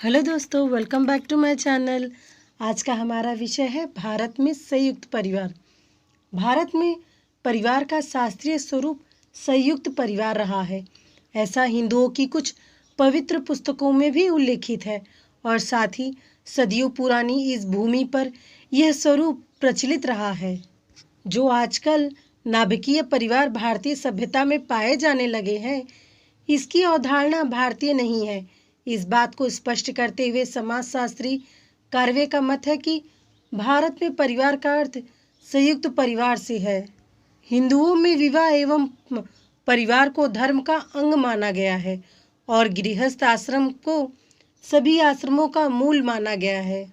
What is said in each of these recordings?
Hello दोस्तों, welcome back to my channel. आज का हमारा विषय है भारत में संयुक्त परिवार। भारत में परिवार का शास्त्रीय स्वरूप संयुक्त परिवार रहा है। ऐसा हिंदुओं की कुछ पवित्र पुस्तकों में भी उल्लेखित है और साथ ही सदियों पुरानी इस भूमि पर यह स्वरूप प्रचलित रहा है। जो आजकल नाभिकीय परिवार भारतीय सभ्यता में पाए जाने लगे हैं, इसकी अवधारणा भारतीय नहीं है। इस बात को स्पष्ट करते हुए समाजशास्त्री कार्वे का मत है कि भारत में परिवार का अर्थ संयुक्त परिवार से है। हिंदुओं में विवाह एवं परिवार को धर्म का अंग माना गया है और गृहस्थ आश्रम को सभी आश्रमों का मूल माना गया है।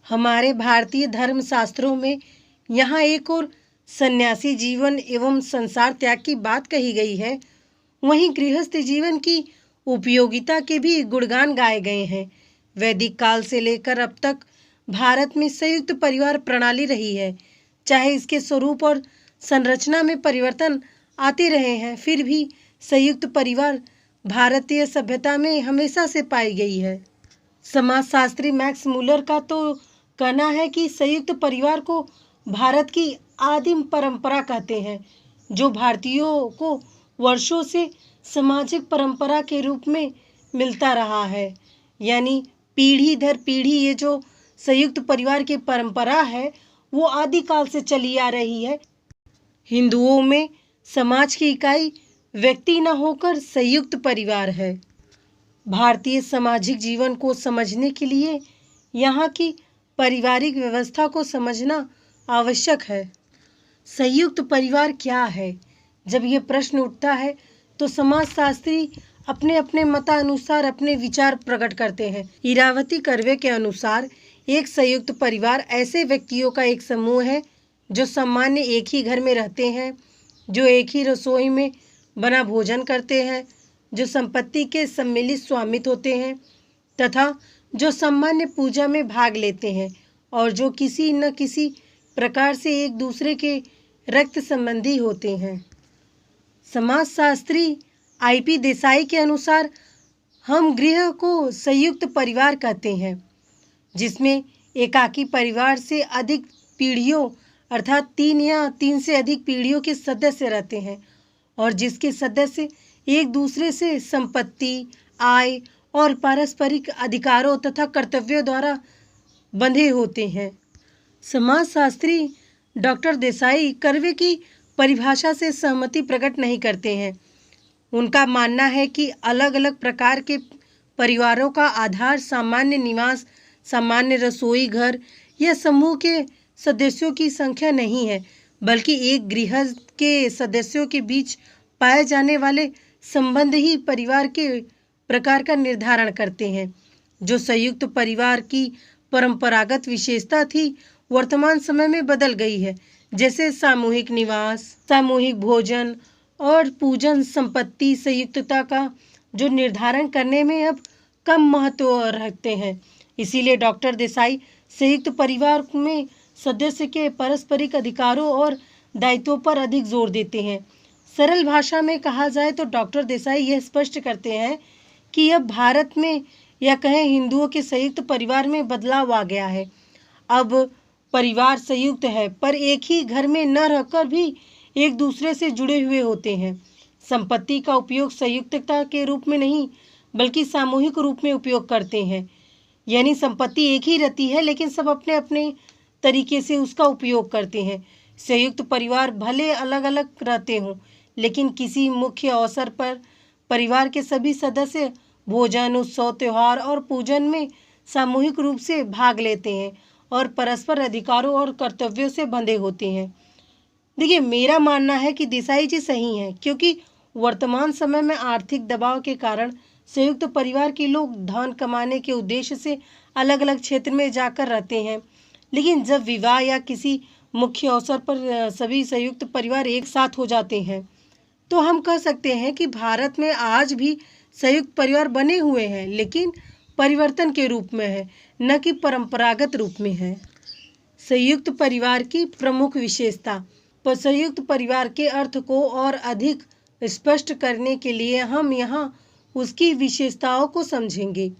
हमारे भारतीय धर्म शास्त्रों में यहाँ एक और सन्यासी जीवन एवं संसार त्याग की बात कही गई है, वहीं गृहस्थ जीवन की उपयोगिता के भी गुणगान गाए गए हैं। वैदिक काल से लेकर अब तक भारत में संयुक्त परिवार प्रणाली रही है। चाहे इसके स्वरूप और संरचना में परिवर्तन आते रहे हैं, फिर भी संयुक्त परिवार भारतीय सभ्यता में हमेशा से पाई गई है। समाजशास्त्री मैक्स मुलर का तो कहना है कि संयुक्त परिवार को भारत की आदिम परंपरा कहते हैं, जो भारतीयों को वर्षों से सामाजिक परंपरा के रूप में मिलता रहा है। यानी पीढ़ी दर पीढ़ी ये जो संयुक्त परिवार की परंपरा है, वो आदिकाल से चली आ रही है। हिंदुओं में समाज की इकाई व्यक्ति न होकर संयुक्त परिवार है। भारतीय सामाजिक जीवन को समझने के लिए यहाँ की पारिवारिक व्यवस्था को समझना आवश्यक है। संयुक्त परिवार क्या है? जब यह प्रश्न उठता है तो समाजशास्त्री अपने अपने मतानुसार अपने विचार प्रकट करते हैं। इरावती कर्वे के अनुसार एक संयुक्त परिवार ऐसे व्यक्तियों का एक समूह है जो सामान्य एक ही घर में रहते हैं, जो एक ही रसोई में बना भोजन करते हैं, जो संपत्ति के सम्मिलित स्वामित्व होते हैं तथा जो सामान्य पूजा में भाग लेते हैं और जो किसी न किसी प्रकार से एक दूसरे के रक्त संबंधी होते हैं। समाजशास्त्री I.P. देसाई के अनुसार हम गृह को संयुक्त परिवार कहते हैं, जिसमें एकाकी परिवार से अधिक पीढ़ियों अर्थात 3 या 3 से अधिक पीढ़ियों के सदस्य रहते हैं और जिसके सदस्य एक दूसरे से संपत्ति, आय और पारस्परिक अधिकारों तथा कर्तव्यों द्वारा बंधे होते हैं। समाजशास्त्री डॉक्टर देसाई कर्वे की परिभाषा से सहमति प्रकट नहीं करते हैं। उनका मानना है कि अलग अलग प्रकार के परिवारों का आधार सामान्य निवास, सामान्य रसोई घर या समूह के सदस्यों की संख्या नहीं है, बल्कि एक गृहस्थ के सदस्यों के बीच पाए जाने वाले संबंध ही परिवार के प्रकार का निर्धारण करते हैं। जो संयुक्त परिवार की परंपरागत विशेषता थी, वर्तमान समय में बदल गई है, जैसे सामूहिक निवास, सामूहिक भोजन और पूजन संपत्ति संयुक्तता का जो निर्धारण करने में अब कम महत्व रखते हैं। इसीलिए डॉक्टर देसाई संयुक्त परिवार में सदस्य के पारस्परिक अधिकारों और दायित्वों पर अधिक जोर देते हैं। सरल भाषा में कहा जाए तो डॉक्टर देसाई यह स्पष्ट करते हैं कि अब भारत में या कहें हिंदुओं के संयुक्त परिवार में बदलाव आ गया है। अब परिवार संयुक्त है, पर एक ही घर में न रहकर भी एक दूसरे से जुड़े हुए होते हैं। संपत्ति का उपयोग संयुक्तता के रूप में नहीं, बल्कि सामूहिक रूप में उपयोग करते हैं। यानी संपत्ति एक ही रहती है, लेकिन सब अपने अपने तरीके से उसका उपयोग करते हैं। संयुक्त परिवार भले अलग अलग रहते हों, लेकिन किसी मुख्य अवसर पर परिवार के सभी सदस्य भोजन, उत्सव, त्योहार और पूजन में सामूहिक रूप से भाग लेते हैं और परस्पर अधिकारों और कर्तव्यों से बंधे होते हैं। देखिए, मेरा मानना है कि देसाई जी सही हैं, क्योंकि वर्तमान समय में आर्थिक दबाव के कारण संयुक्त परिवार के लोग धन कमाने के उद्देश्य से अलग अलग क्षेत्र में जाकर रहते हैं। लेकिन जब विवाह या किसी मुख्य अवसर पर सभी संयुक्त परिवार एक साथ हो जाते हैं, तो हम कह सकते हैं कि भारत में आज भी संयुक्त परिवार बने हुए हैं, लेकिन परिवर्तन के रूप में है, न कि परंपरागत रूप में है। संयुक्त परिवार की प्रमुख विशेषता। संयुक्त परिवार के अर्थ को और अधिक स्पष्ट करने के लिए हम यहाँ उसकी विशेषताओं को समझेंगे।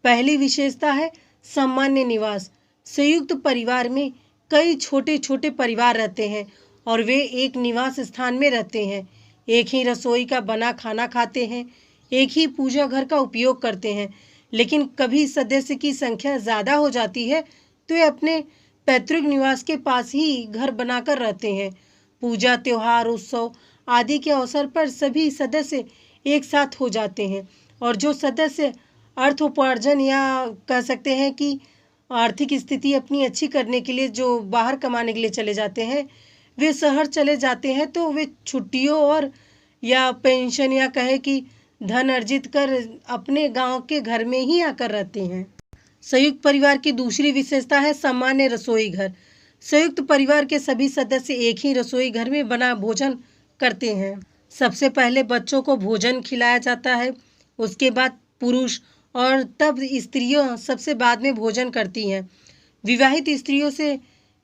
पहली विशेषता है सामान्य निवास। संयुक्त परिवार में कई छोटे छोटे परिवार रहते हैं और वे एक निवास स्थान में रहते हैं। एक ही रसोई का बना खाना खाते हैं, एक ही पूजा घर का उपयोग करते हैं। लेकिन कभी सदस्य की संख्या ज़्यादा हो जाती है तो वे अपने पैतृक निवास के पास ही घर बनाकर रहते हैं। पूजा, त्योहार, उत्सव आदि के अवसर पर सभी सदस्य एक साथ हो जाते हैं और जो सदस्य अर्थोपार्जन या कह सकते हैं कि आर्थिक स्थिति अपनी अच्छी करने के लिए जो बाहर कमाने के लिए चले जाते हैं, वे शहर चले जाते हैं तो वे छुट्टियों और या पेंशन या कहे कि धन अर्जित कर अपने गांव के घर में ही आकर रहते हैं। संयुक्त परिवार की दूसरी विशेषता है सामान्य रसोई घर। संयुक्त परिवार के सभी सदस्य एक ही रसोई घर में बना भोजन करते हैं। सबसे पहले बच्चों को भोजन खिलाया जाता है, उसके बाद पुरुष और तब स्त्रियां सबसे बाद में भोजन करती हैं। विवाहित स्त्रियों से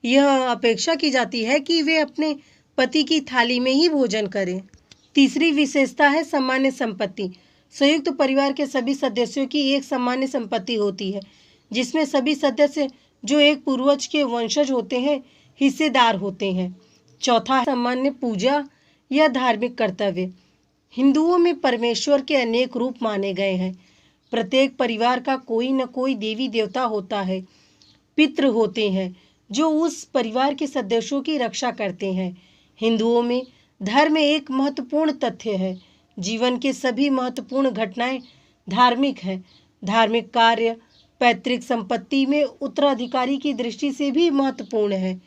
यह अपेक्षा की जाती है कि वे अपने पति की थाली में ही भोजन करें। तीसरी विशेषता है सामान्य संपत्ति। संयुक्त परिवार के सभी सदस्यों की एक सामान्य संपत्ति होती है जिसमें सभी सदस्य जो एक पूर्वज के वंशज होते हैं हिस्सेदार होते हैं। चौथा, सामान्य पूजा या धार्मिक कर्तव्य। हिंदुओं में परमेश्वर के अनेक रूप माने गए हैं। प्रत्येक परिवार का कोई न कोई देवी देवता होता है। पितृ होते हैं जो उस परिवार के सदस्यों की रक्षा करते हैं। हिंदुओं में धर्म एक महत्वपूर्ण तथ्य है। जीवन के सभी महत्वपूर्ण घटनाएं धार्मिक हैं। धार्मिक कार्य पैतृक संपत्ति में उत्तराधिकारी की दृष्टि से भी महत्वपूर्ण है।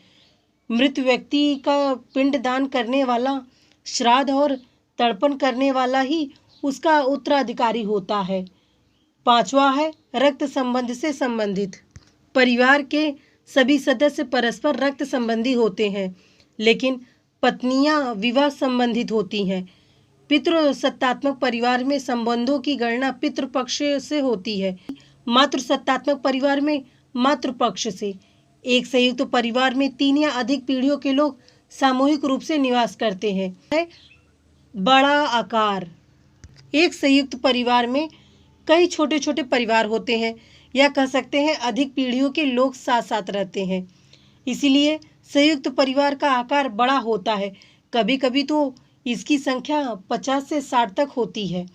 मृत व्यक्ति का पिंड दान करने वाला, श्राद्ध और तर्पण करने वाला ही उसका उत्तराधिकारी होता है। पांचवा है रक्त संबंध से संबंधित। परिवार के सभी सदस्य परस्पर रक्त संबंधी होते हैं, लेकिन पत्नियां विवाह संबंधित होती हैं। पितृसत्तात्मक परिवार में संबंधों की गणना पितृपक्ष से होती है, मातृसत्तात्मक परिवार में मातृपक्ष से। एक संयुक्त परिवार में 3 या अधिक पीढ़ियों के लोग सामूहिक रूप से निवास करते हैं। बड़ा आकार। एक संयुक्त परिवार में कई छोटे छोटे परिवार होते हैं या कह सकते हैं अधिक पीढ़ियों के लोग साथ साथ रहते हैं, इसीलिए संयुक्त परिवार का आकार बड़ा होता है। कभी कभी तो इसकी संख्या 50 से 60 तक होती है।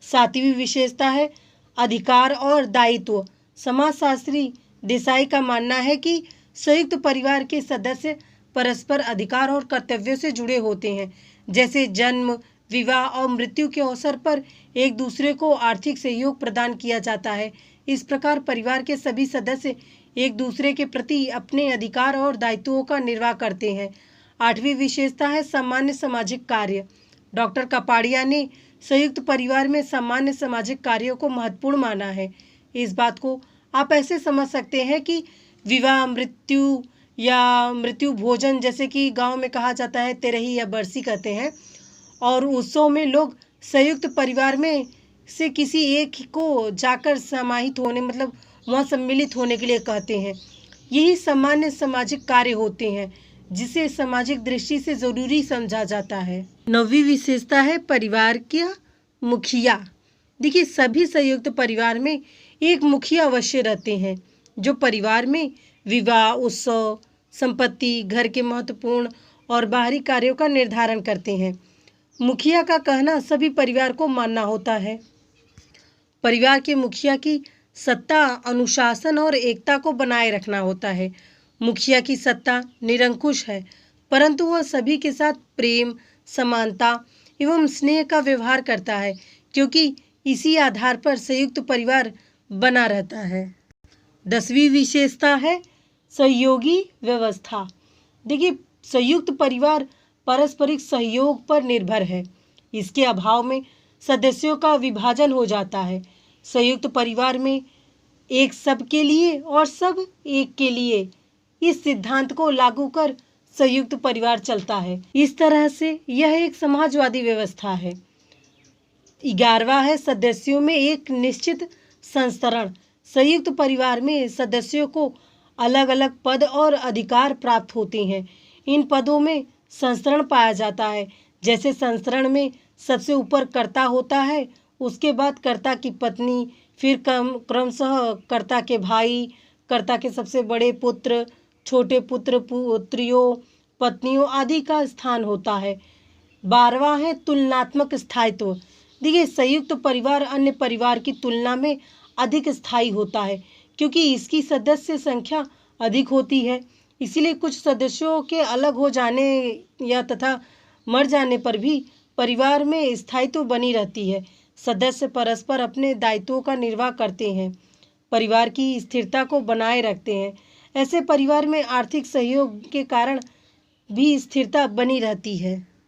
सातवीं विशेषता है अधिकार और दायित्व। समाजशास्त्री देसाई का मानना है कि संयुक्त परिवार के सदस्य परस्पर अधिकार और कर्तव्यों से जुड़े होते हैं, जैसे जन्म, विवाह और मृत्यु के अवसर पर एक दूसरे को आर्थिक सहयोग प्रदान किया जाता है। इस प्रकार परिवार के सभी सदस्य एक दूसरे के प्रति अपने अधिकार और दायित्वों का निर्वाह करते हैं। आठवीं विशेषता है सामान्य सामाजिक कार्य। डॉक्टर कपाड़िया ने संयुक्त परिवार में सामान्य सामाजिक कार्यों को महत्वपूर्ण माना है। इस बात को आप ऐसे समझ सकते हैं कि विवाह, मृत्यु या मृत्यु भोजन, जैसे कि गांव में कहा जाता है तेरही या बरसी कहते हैं, और उत्सव में लोग संयुक्त परिवार में से किसी एक को जाकर समाहित होने मतलब वहाँ सम्मिलित होने के लिए कहते हैं। यही सामान्य सामाजिक कार्य होते हैं जिसे सामाजिक दृष्टि से जरूरी समझा जाता है। 9वीं विशेषता है परिवार का मुखिया। देखिए, सभी संयुक्त परिवार में एक मुखिया अवश्य रहते हैं जो परिवार में विवाह, उत्सव, संपत्ति, घर के महत्वपूर्ण और बाहरी कार्यों का निर्धारण करते हैं। मुखिया का कहना सभी परिवार को मानना होता है। परिवार के मुखिया की सत्ता अनुशासन और एकता को बनाए रखना होता है। मुखिया की सत्ता निरंकुश है, परंतु वह सभी के साथ प्रेम, समानता एवं स्नेह का व्यवहार करता है, क्योंकि इसी आधार पर संयुक्त परिवार बना रहता है। 10वीं विशेषता है सहयोगी व्यवस्था। देखिए, संयुक्त परिवार पारस्परिक सहयोग पर निर्भर है। इसके अभाव में सदस्यों का विभाजन हो जाता है। संयुक्त परिवार में एक सबके लिए और सब एक के लिए, इस सिद्धांत को लागू कर संयुक्त परिवार चलता है। इस तरह से यह एक समाजवादी व्यवस्था है। 11वां है सदस्यों में एक निश्चित संस्तरण। संयुक्त परिवार में सदस्यों को अलग अलग पद और अधिकार प्राप्त होते हैं। इन पदों में संस्तरण पाया जाता है। जैसे संस्तरण में सबसे ऊपर कर्ता होता है, उसके बाद कर्ता की पत्नी फिर क्रमशः कर्ता के भाई, कर्ता के सबसे बड़े पुत्र, छोटे पुत्र, पुत्रियों, पत्नियों आदि का स्थान होता है। 12वां है तुलनात्मक स्थायित्व। देखिए, संयुक्त परिवार अन्य परिवार की तुलना में अधिक स्थायी होता है, क्योंकि इसकी सदस्य संख्या अधिक होती है। इसीलिए कुछ सदस्यों के अलग हो जाने या तथा मर जाने पर भी परिवार में स्थायित्व बनी रहती है। सदस्य परस्पर अपने दायित्वों का निर्वाह करते हैं, परिवार की स्थिरता को बनाए रखते हैं। ऐसे परिवार में आर्थिक सहयोग के कारण भी स्थिरता बनी रहती है।